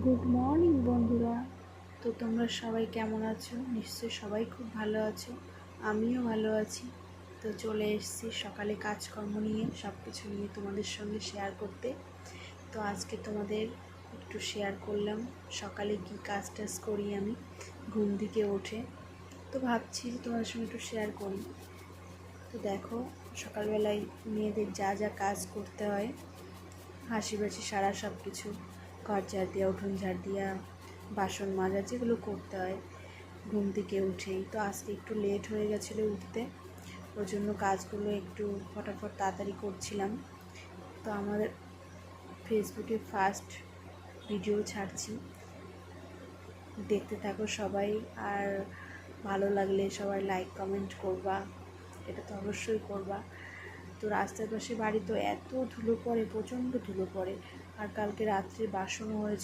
Good morning বন্ধুরা। তো তোমরা সবাই কেমন আছো? নিশ্চয়ই সবাই খুব ভালো আছো, আমিও ভালো আছি। তো চলে এসেছি সকালে কাজকর্ম নিয়ে, সব কিছু নিয়ে তোমাদের সঙ্গে শেয়ার করতে। তো আজকে তোমাদের একটু শেয়ার করলাম সকালে কি কাজ টাজ করি আমি ঘুম থেকে উঠে। তো ভাবছি তোমাদের সঙ্গে একটু শেয়ার করি। তো দেখো, সকালবেলায় মেয়েদের যা যা কাজ করতে হয়, হাসি বাসি সারা সব কিছু, ঘর ঝাড় দেওয়া, উঠোন ঝাড় দেওয়া, বাসন মাজা, যেগুলো করতে হয় ঘুম থেকে উঠেই। তো আজকে একটু লেট হয়ে গেছিলো উঠতে, ওই জন্য কাজগুলো একটু ফটাফট তাড়াতাড়ি করছিলাম। তো আমাদের ফেসবুকে ফার্স্ট ভিডিও ছাড়ছি, দেখতে থাকো সবাই। আর ভালো লাগলে সবাই লাইক কমেন্ট করবা, এটা তো অবশ্যই করবা। তো রাস্তার পাশে বাড়ি, তো এত ধুলো পড়ে, প্রচণ্ড ধুলো পড়ে। আর কালকে রাত্রে বাসনও হয়েছে,